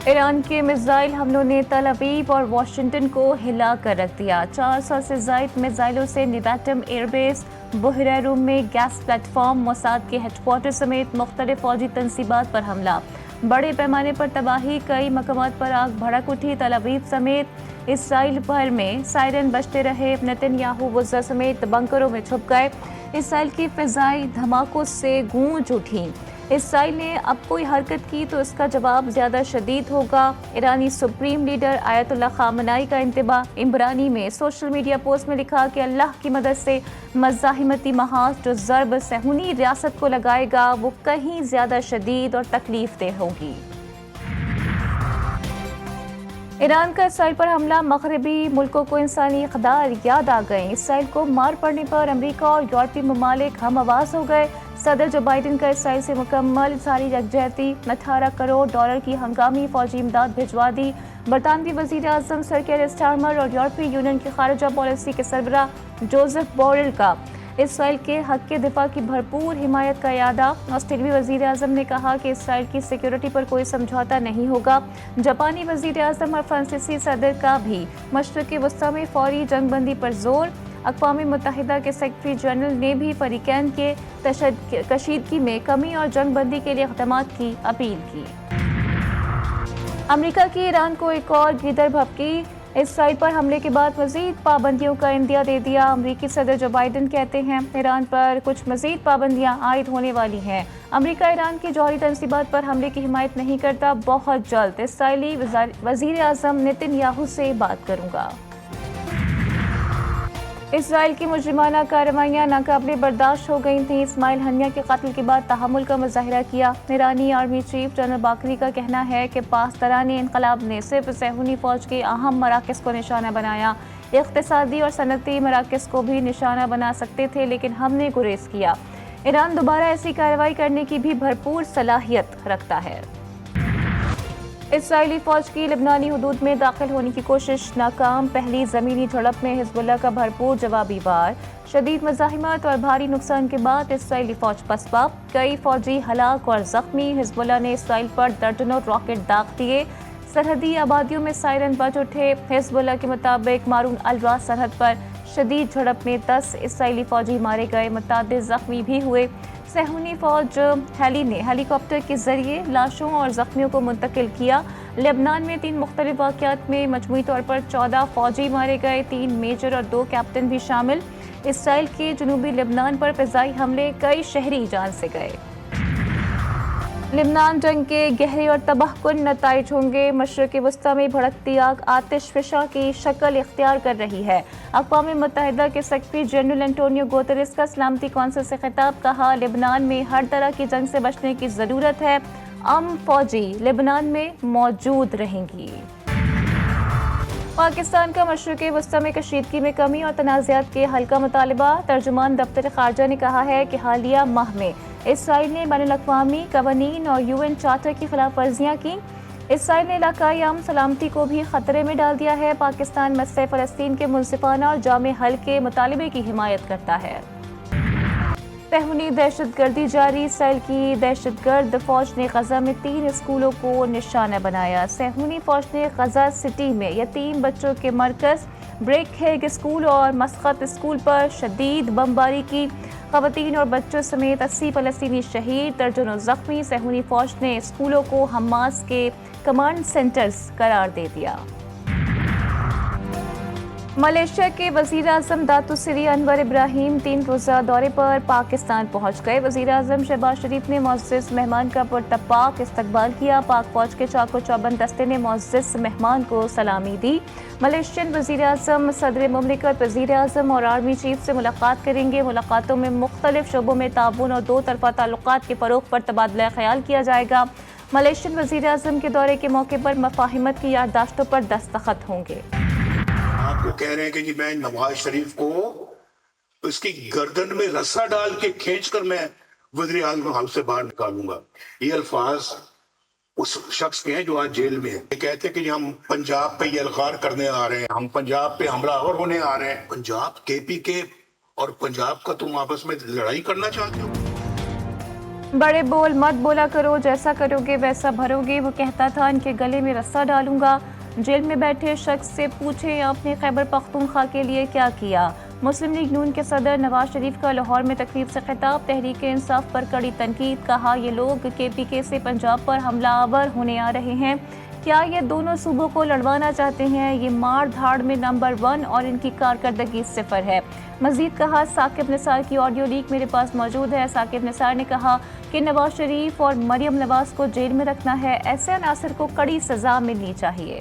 ایران کے میزائل حملوں نے تل ابیب اور واشنگٹن کو ہلا کر رکھ دیا۔ 400 سے زائد میزائلوں سے نیویٹم ایئر بیس، بحیرہ روم میں گیس پلیٹ فارم، موساد کے ہیڈ کوارٹر سمیت مختلف فوجی تنصیبات پر حملہ۔ بڑے پیمانے پر تباہی، کئی مقامات پر آگ بھڑک اٹھی۔ تل ابیب سمیت اسرائیل بھر میں سائرن بجتے رہے۔ نتن یاہو وزا سمیت بنکروں میں چھپ گئے۔ اسرائیل کی فضائی دھماکوں سے گونج اٹھی۔ اسرائیل نے اب کوئی حرکت کی تو اس کا جواب زیادہ شدید ہوگا۔ ایرانی سپریم لیڈر آیت اللہ خامنائی کا انتباہ۔ عمرانی میں سوشل میڈیا پوسٹ میں لکھا کہ اللہ کی مدد سے مزاحمتی محاذ جو ضرب صہیونی ریاست کو لگائے گا وہ کہیں زیادہ شدید اور تکلیف دہ ہوگی۔ ایران کا اسرائیل پر حملہ، مغربی ملکوں کو انسانی اقدار یاد آ گئے۔ اسرائیل کو مار پڑنے پر امریکہ اور یورپی ممالک ہم آواز ہو گئے۔ صدر جو بائیڈن کا اسرائیل سے مکمل اظہاری یکجہتی، 18 کروڑ ڈالر کی ہنگامی فوجی امداد بھجوا دی۔ برطانوی وزیر اعظم سر کیئر سٹارمر اور یورپی یونین کی خارجہ پالیسی کے سربراہ جوزف بوریل کا اسرائیل کے حق کے دفاع کی بھرپور حمایت کا اعادہ۔ آسٹریلوی وزیر اعظم نے کہا کہ اسرائیل کی سیکیورٹی پر کوئی سمجھوتہ نہیں ہوگا۔ جاپانی وزیر اعظم اور فرانسیسی صدر کا بھی مشرق وسطی میں فوری جنگ بندی پر زور۔ اقوام متحدہ کے سیکرٹری جنرل نے بھی فریقین کے کشیدگی میں کمی اور جنگ بندی کے لیے اقدامات کی اپیل کی۔ امریکہ کی ایران کو ایک اور گیدڑ بھبکی، اسرائیل پر حملے کے بعد مزید پابندیوں کا عندیہ دے دیا۔ امریکی صدر جو بائیڈن کہتے ہیں ایران پر کچھ مزید پابندیاں عائد ہونے والی ہیں۔ امریکہ ایران کی جوہری تنصیبات پر حملے کی حمایت نہیں کرتا، بہت جلد اسرائیلی وزیر اعظم نتن یاہو سے بات کروں گا۔ اسرائیل کی مجرمانہ کارروائیاں ناقابل برداشت ہو گئی تھیں۔ اسماعیل ہنیہ کے قتل کے بعد تحمل کا مظاہرہ کیا۔ ایرانی آرمی چیف جنرل باقری کا کہنا ہے کہ پاسداران انقلاب نے صرف صہیونی فوج کے اہم مراکز کو نشانہ بنایا، اقتصادی اور صنعتی مراکز کو بھی نشانہ بنا سکتے تھے لیکن ہم نے گریز کیا۔ ایران دوبارہ ایسی کارروائی کرنے کی بھی بھرپور صلاحیت رکھتا ہے۔ اسرائیلی فوج کی لبنانی حدود میں داخل ہونے کی کوشش ناکام، پہلی زمینی جھڑپ میں حزب اللہ کا بھرپور جوابی وار۔ شدید مزاحمت اور بھاری نقصان کے بعد اسرائیلی فوج پسپا، کئی فوجی ہلاک اور زخمی۔ حزب اللہ نے اسرائیل پر درجنوں راکٹ داغ دیے۔ سرحدی آبادیوں میں سائرن بج اٹھے۔ حزب اللہ کے مطابق مارون الراس سرحد پر شدید جھڑپ میں 10 اسرائیلی فوجی مارے گئے، متعدد زخمی بھی ہوئے۔ صہیونی فوج نے ہیلی کاپٹر کے ذریعے لاشوں اور زخمیوں کو منتقل کیا۔ لبنان میں 3 مختلف واقعات میں مجموعی طور پر 14 فوجی مارے گئے، 3 میجر اور 2 کیپٹن بھی شامل۔ اسرائیل کے جنوبی لبنان پر فضائی حملے، کئی شہری جان سے گئے۔ لبنان جنگ کے گہرے اور تباہ کن نتائج ہوں گے۔ مشرق وسطی میں بھڑکتی آگ آتش فشاں کی شکل اختیار کر رہی ہے۔ اقوام متحدہ کے سیکرٹری جنرل انٹونیو گوتریس کا سلامتی کونسل سے خطاب، کہا لبنان میں ہر طرح کی جنگ سے بچنے کی ضرورت ہے، فوجی لبنان میں موجود رہیں گی۔ پاکستان کا مشرق وسطی میں کشیدگی میں کمی اور تنازعات کے حل کا مطالبہ۔ ترجمان دفتر خارجہ نے کہا ہے کہ حالیہ ماہ میں اسرائیل نے بین الاقوامی قوانین اور UN چارٹر کی خلاف ورزیاں کیں۔ اسرائیل نے علاقائی امن سلامتی کو بھی خطرے میں ڈال دیا ہے۔ پاکستان مسئلہ فلسطین کے منصفانہ اور جامع حل کے مطالبے کی حمایت کرتا ہے۔ صہیونی دہشت گردی جاری، اسرائیل کی دہشت گرد فوج نے غزہ میں 3 اسکولوں کو نشانہ بنایا۔ صہیونی فوج نے غزہ سٹی میں یتیم بچوں کے مرکز بریک ہیگ اسکول اور مسقط اسکول پر شدید بمباری کی۔ خواتین اور بچوں سمیت 80 فلسطینی شہید، درجنوں زخمی۔ صہیونی فوج نے اسکولوں کو حماس کے کمانڈ سینٹرز قرار دے دیا۔ ملائیشیا کے وزیر اعظم داتو سری انور ابراہیم 3 روزہ دورے پر پاکستان پہنچ گئے۔ وزیر اعظم شہباز شریف نے معزز مہمان کا پرتپاک استقبال کیا۔ پاک فوج کے چاق و چوبند دستے نے معزز مہمان کو سلامی دی۔ ملائیشین وزیر اعظم صدر مملکت، وزیر اعظم اور آرمی چیف سے ملاقات کریں گے۔ ملاقاتوں میں مختلف شعبوں میں تعاون اور 2 طرفہ تعلقات کے فروغ پر تبادلہ خیال کیا جائے گا۔ ملائیشین وزیر اعظم کے دورے کے موقع پر مفاہمت کی یادداشتوں پر دستخط ہوں گے۔ آپ کو کہہ رہے ہیں کہ جی میں نواز شریف کو اس کی گردن میں رسا ڈال کے کھینچ کر میں وزیر اعظم ہاؤس سے باہر نکالوں گا۔ یہ الفاظ اس شخص کے ہیں جو آج جیل میں ہے۔ یہ کہتے ہیں کہ جی ہم پنجاب پہ یہ الغار کرنے آ رہے ہیں، ہم پنجاب پہ حملہ آور ہونے آ رہے ہیں۔ پنجاب KP کے اور پنجاب کا تم آپس میں لڑائی کرنا چاہتے ہو؟ बड़े बोल मत बोला करो, जैसा करोगे वैसा भरोगे, वो कहता था। इनके गले में रस्सा डालूंगा। जेल में बैठे शख्स से पूछें आपने खैबर पख्तूनख्वा के लिए क्या किया। मुस्लिम लीग नून के सदर नवाज शरीफ का लाहौर में तकरीब से खिताब। तहरीक इंसाफ पर कड़ी तनकीद। कहा ये लोग KPK से पंजाब पर हमलावर होने आ रहे हैं। क्या ये दोनों सूबों को लड़वाना चाहते हैं? ये मार धाड़ में नंबर 1 और इनकी कारकर्दगी 0 है। मजीद कहा साकिब निसार की ऑडियो लीक मेरे पास मौजूद है। साकिब निसार ने कहा कि नवाज शरीफ और मरियम नवाज को जेल में रखना है। ऐसे अनासर को कड़ी सजा मिलनी चाहिए।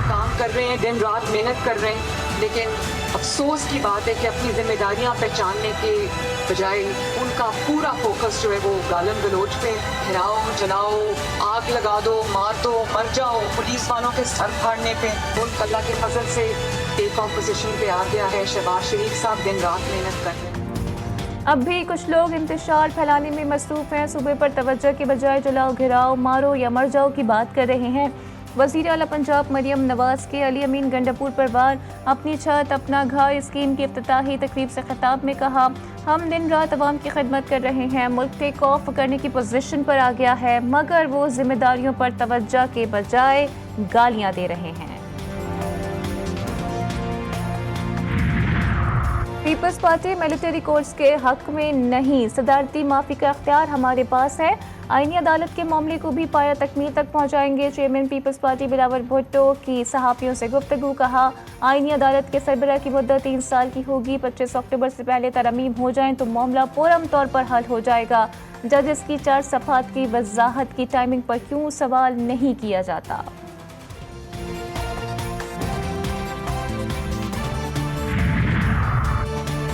काम कर रहे हैं, दिन रात मेहनत कर रहे हैं, लेकिन अफसोस की बात है कि अपनी जिम्मेदारियां पहचानने के बजाय उनका पूरा फोकस जो है वो गालम गलोच पे, घिराओ जलाओ, आग लगा दो, मार दो, मर जाओ, पुलिस वालों के सर फाड़ने पे। मुल्क अल्लाह के फजल से एक ऑपोजिशन पे आ गया है। शहबाज शरीफ साहब दिन रात मेहनत कर रहे हैं। अब भी कुछ लोग इंतशार फैलाने में मसरूफ हैं। सूबे पर तवज्जो के बजाय जलाओ, घिराओ, मारो या मर जाओ की बात कर रहे हैं। वज़ीर आला पंजाब मरियम नवाज के अली अमीन गंडापुर परवार अपनी छत अपना घर स्कीम की इफ्तिताही तकरीब से खिताब में कहा हम दिन रात अवाम की खिदमत कर रहे हैं। मुल्क टेक ऑफ करने की पोजीशन पर आ गया है, मगर वो जिम्मेदारियों पर तवज्जो के बजाय गालियां दे रहे हैं। पीपल्स पार्टी मिलिट्री कोर्ट्स के हक में नहीं, सदारती माफी का अख्तियार हमारे पास है। आईनी अदालत के मामले को भी पाया तकमील तक पहुंचाएंगे। Chairman Peoples Party Bilawal Bhutto की सहाफ़ियों से गुफ्तगू। कहा आईनी अदालत के सरबराह की मुद्दत 3 साल की होगी। 25 अक्टूबर से पहले तरमीम हो जाएं तो मामला पूरम तौर पर हल हो जाएगा। जजेस की 4 सफ़हात की वजाहत की टाइमिंग पर क्यों सवाल नहीं किया जाता।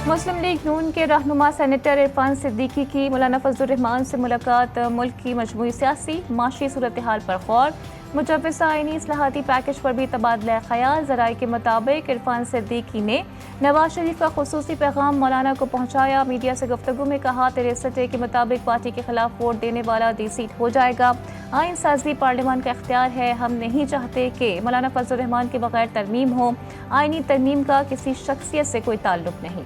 मुस्लिम लीग नून के रहनुमा सेनेटर इरफान सिद्दीकी की मौलाना फजलुर रहमान से मुलाकात। मुल्क की मजमूई सियासी माशी सूरत हाल पर गौर। मुजव्वज़ आईनी इस्लाहाती पैकेज पर भी तबादला ख्याल। ज़राए के मुताबिक इरफान सिद्दीकी ने नवाज शरीफ का खुसूसी पैगाम मौलाना को पहुँचाया। मीडिया से गुफ्तगू में कहा 63A के मुताबिक पार्टी के खिलाफ वोट देने वाला दी सीट हो जाएगा। आइन साजी पार्लियामान का इख्तियार है। हम नहीं चाहते कि मौलाना फजलुर रहमान के बगैर तरमीम हो। आइनी तरमीम का किसी शख्सियत से कोई ताल्लुक नहीं।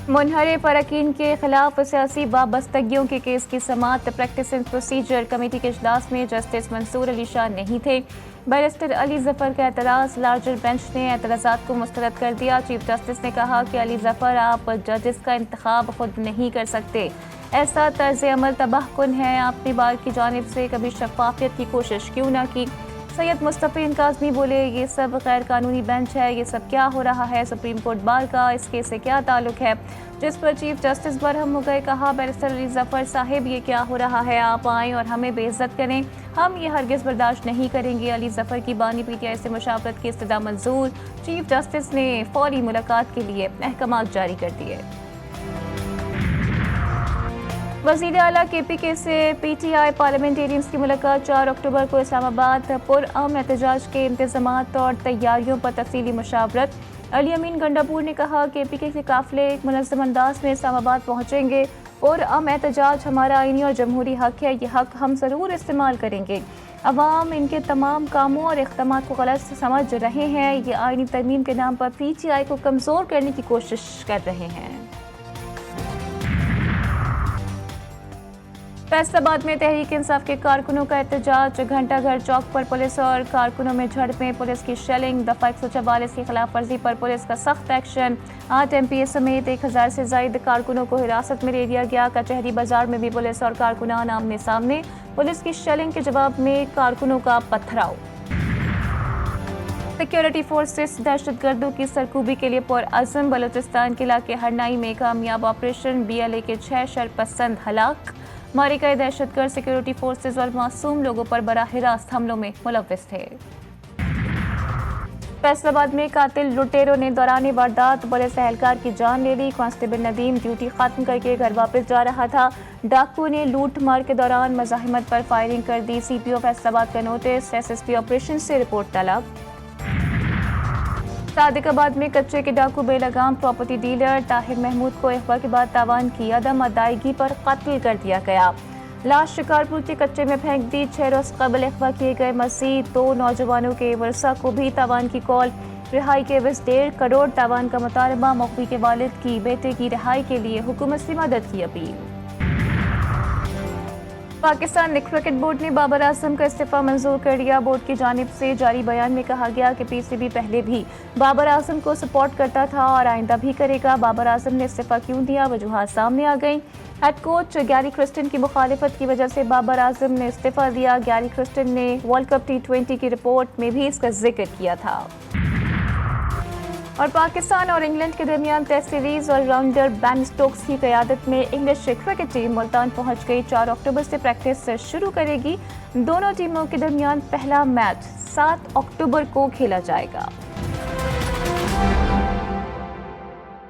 मुनहरे फ़रक़ीन के खिलाफ सियासी वाबस्तगियों के केस की समाअत। प्रैक्टिस एंड प्रोसीजर कमेटी के इजलास में जस्टिस मंसूर अली शाह नहीं थे। बैरिस्टर अली ज़फ़र का एतराज़। लार्जर बेंच ने एतराज़ात को मुस्तरद कर दिया। चीफ जस्टिस ने कहा कि अली ज़फ़र आप जजेस का इंतखाब खुद नहीं कर सकते, ऐसा तर्ज अमल तबाहकुन है। आपने बार की जानिब से कभी शफाफियत की कोशिश क्यों ना की। सैयद मुस्तफ़ीन काज़मी बोले ये सब गैर कानूनी बेंच है, ये सब क्या हो रहा है, सुप्रीम कोर्ट बार का इस केस से क्या ताल्लुक है। जिस पर चीफ जस्टिस बरहम हो गए। कहा बैरिस्टर अली ज़फ़र साहिब ये क्या हो रहा है, आप आएँ और हमें बेइज्जत करें, हम ये हरगिज़ बर्दाश्त नहीं करेंगे। अली ज़फ़र की बानी PTI से मुशावरत की इस्तदा मंजूर। चीफ जस्टिस ने फौरी मुलाकात के लिए अहकामात जारी कर दिए। वज़ीर आला KPK से PTI पार्लियामेंटेरियंस की मुलाकात 4 अक्टूबर को इस्लामाबाद। पुरअमन एहतजाज के इंतज़ामात और तैयारियों पर तफसीली मुशावरत। अली अमीन गंडापुर ने कहा KPK के काफ़िले एक मुनज़्ज़म अंदाज में इस्लामाबाद पहुँचेंगे। पुरअमन एहतजाज हमारा आईनी और जमहूरी हक है, ये हक हम ज़रूर इस्तेमाल करेंगे। अवाम इनके तमाम कामों और इक़दामात को गलत समझ रहे हैं। ये आईनी तरमीम के नाम पर PTI को कमज़ोर करने की कोशिश कर रहे हैं। फैसलाबाद में तहरीक इंसाफ के कारकुनों का एहतजाज। घंटा घर चौक पर पुलिस और कारकुनों में झड़पें, पुलिस की शेलिंग। दफ़ा 144 की खिलाफ वर्जी पर पुलिस का सख्त एक्शन। 8 MPA समेत 1000 से ज़ायद कारकुनों को हिरासत में ले लिया गया। कचहरी बाजार में भी पुलिस और कारकुनान आमने सामने। पुलिस की शेलिंग के जवाब में कारकुनों का पथराव। सिक्योरिटी फोर्सेस दहशतगर्दों की सरकूबी के लिए पुरअज़्म। बलूचिस्तान के इलाके हरनाई में कामयाब ऑपरेशन। BLA के 6 शरपसंद हलाक। मारे गए दहशतगर्द सिक्योरिटी फोर्सेस और मासूम लोगों पर बराह रास्त हमलों में मुलव्विस थे। फैसलाबाद में कातिल लुटेरों ने दौरान वारदात पुलिस एहलकार की जान ले ली। कांस्टेबल नदीम ड्यूटी खत्म करके घर वापस जा रहा था। डाकू ने लूट मार के दौरान मज़ाहिमत पर फायरिंग कर दी। CPO फैसलाबाद का नोटिस। SSP ऑपरेशन से रिपोर्ट तलब। सादिकाबाद में कच्चे के डाकू बेलगाम प्रॉपर्टी डीलर ताहिर महमूद को अगवा के बाद तावान की अदम अदायगी पर कत्ल कर दिया गया। लाश शिकारपुर के कच्चे में फेंक दी। 6 रोज कबल अगवा किए गए मजीद 2 नौजवानों के वर्सा को भी तावान की कॉल। रिहाई के बस 1.5 करोड़ तावान का मुतालबा। मौकवी के वालिद की बेटे की रिहाई के लिए हुकूमत से मदद की अपील। पाकिस्तान क्रिकेट बोर्ड ने बाबर आजम का इस्तीफा मंजूर कर लिया। बोर्ड की जानिब से जारी बयान में कहा गया कि पीसीबी पहले भी बाबर आजम को सपोर्ट करता था और आइंदा भी करेगा। बाबर आजम ने इस्तीफा क्यों दिया, वजूहात सामने आ गई। हेड कोच गैरी क्रिस्टन की मुखालिफत की वजह से बाबर आजम ने इस्तीफा दिया। गैरी क्रिस्टन ने वर्ल्ड कप T20 की रिपोर्ट में भी इसका जिक्र किया था। और पाकिस्तान और इंग्लैंड के दरमियान test series all rounder Ben Stokes की क़यादत में इंग्लिश क्रिकेट टीम मुल्तान पहुंच गई। 4 अक्टूबर से प्रैक्टिस शुरू करेगी। दोनों टीमों के दरमियान पहला मैच 7 अक्टूबर को खेला जाएगा।